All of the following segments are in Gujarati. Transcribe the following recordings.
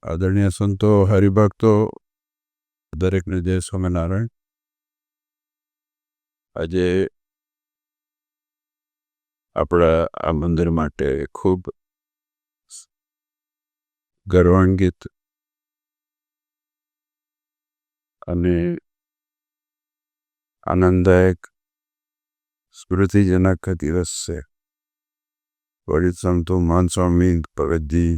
આદરણીય સંતો, હરિભક્તો, દરેકને જય સ્વામિનારાયણ. આજે આપણા આ મંદિર માટે ખૂબ ગૌરવાન્વિત અને આનંદદાયક સ્મૃતિજનક દિવસ છે. વડીલ સંતો મહાન સ્વામી ભગતજી,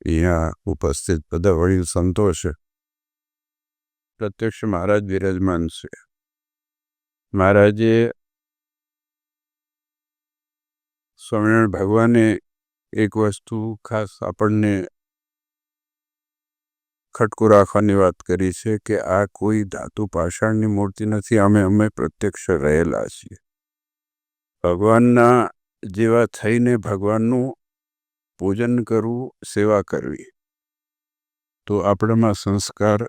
અહીંયા ઉપસ્થિત બધા વડીલ સંતો છે. પ્રત્યક્ષ મહારાજ વિરાજમાન છે. મહારાજે સ્વામિનારાયણ ભગવાને એક વસ્તુ ખાસ આપણને ખટકું રાખવાની વાત કરી છે કે આ કોઈ ધાતુ પાષાણની મૂર્તિ નથી, અમે પ્રત્યક્ષ રહેલા છીએ. ભગવાનના જેવા થઈને ભગવાનનું પૂજન કરવું, સેવા કરવી, તો આપણામાં સંસ્કાર,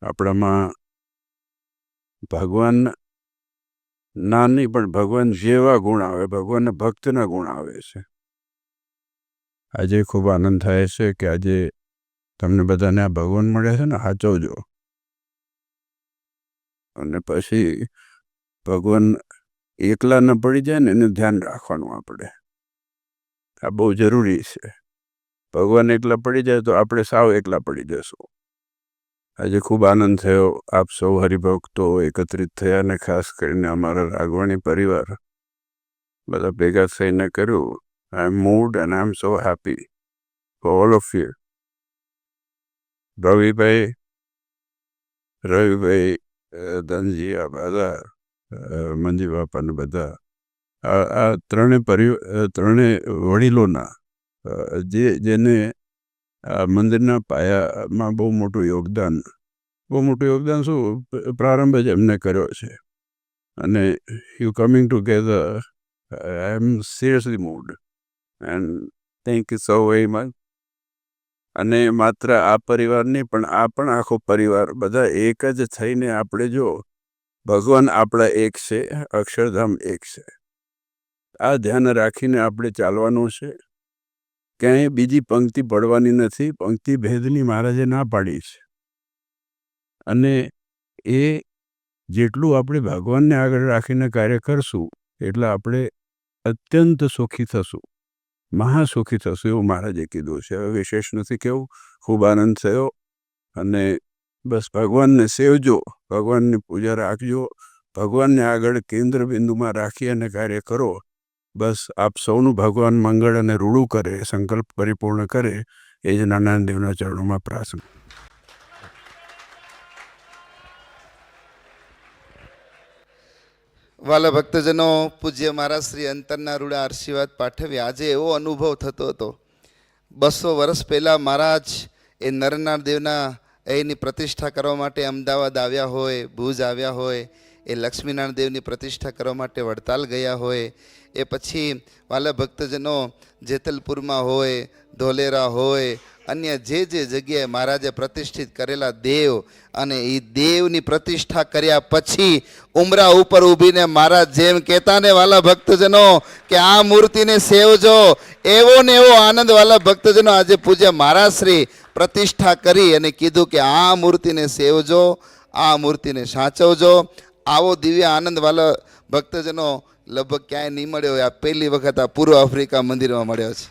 આપણામાં ભગવાન ના નહીં પણ ભગવાન જેવા ગુણ આવે, ભગવાનના ભક્તના ગુણ આવે છે. આજે ખૂબ આનંદ થાય છે કે આજે તમને બધાને આ ભગવાન મળ્યા છે ને, સાચવજો. અને પછી ભગવાન એકલા ન પડી જાય ને એનું ધ્યાન રાખવાનું આપણે. આ બહુ જરૂરી છે. ભગવાન એકલા પડી જાય તો આપણે સાવ એકલા પડી જશું. આજે ખૂબ આનંદ થયો. આપ સૌ હરિભક્તો એકત્રિત થયા અને ખાસ કરીને અમારા રાગવાણી પરિવાર બધા ભેગા થઈને કર્યું. I am moved and I am so happy for all of you. Ravibhai, Dhanji, આ બધા મંજી બાપાને બધા આ ત્રણે વડીલોના જેને આ મંદિરના પાયામાં બહુ મોટું યોગદાન શું પ્રારંભ જ એમને કર્યો છે. અને you coming together, I am seriously moved and thank you so very much. અને માત્ર આ પરિવાર નહીં પણ આ પણ આખો પરિવાર બધા એક જ થઈને આપણે જો ભગવાન આપણા એક છે, અક્ષરધામ એક છે, આ ધ્યાન રાખીને આપણે ચાલવાનું છે. ક્યાંય બીજી પંક્તિ પડવાની નથી. પંક્તિ ભેદની મહારાજે ના પાડી છે. અને એ જેટલું આપણે ભગવાનને આગળ રાખીને કાર્ય કરશું એટલે આપણે અત્યંત સુખી થશું, મહાસુખી થશું, એવું મહારાજે કીધું છે. હવે વિશેષ નથી કહેવું. ખૂબ આનંદ થયો. અને બસ ભગવાનને સેવજો, ભગવાનની પૂજા રાખજો, ભગવાનને આગળ કેન્દ્ર બિંદુમાં રાખી અને કાર્ય કરો. બસ આપ સૌનું ભગવાન મંગળ અને રૂડું કરે, સંકલ્પ પરિપૂર્ણ કરે, એ જ નાના દેવના ચરણોમાં પ્રાર્થના. વાલા ભક્તજનો, પૂજ્ય મહારાજ શ્રી અંતરના રૂડા આશીર્વાદ પાઠવ્યા. આજે એવો અનુભવ થતો હતો. 200 વર્ષ પહેલાં મહારાજ એ નરનાર દેવના એની પ્રતિષ્ઠા કરવા માટે અમદાવાદ આવ્યા હોય, ભુજ આવ્યા હોય, એ લક્ષ્મીનારાયણ દેવની પ્રતિષ્ઠા કરવા માટે વડતાલ ગયા હોય. એ પછી વાલા ભક્તજનો જેતલપુરમાં હોય, ધોલેરા હોય, અન્ય જે જગ્યાએ મહારાજે પ્રતિષ્ઠિત કરેલા દેવ, અને એ દેવની પ્રતિષ્ઠા કર્યા પછી ઉમરા ઉપર ઊભીને મહારાજ જેમ કહેતા ને વાલા ભક્તજનો કે આ મૂર્તિને સેવજો, એવો ને એવો આનંદ વાલા ભક્તજનો આજે પૂજ્ય મહારાજ શ્રી પ્રતિષ્ઠા કરી અને કીધું કે આ મૂર્તિને સેવજો, આ મૂર્તિને સાચવજો. આવો દિવ્ય આનંદ વાલા ભક્તજનો લગભગ ક્યાંય નહીં મળ્યો હોય. આ પહેલી વખત આ પૂર્વ આફ્રિકા મંદિરમાં મળ્યો છે.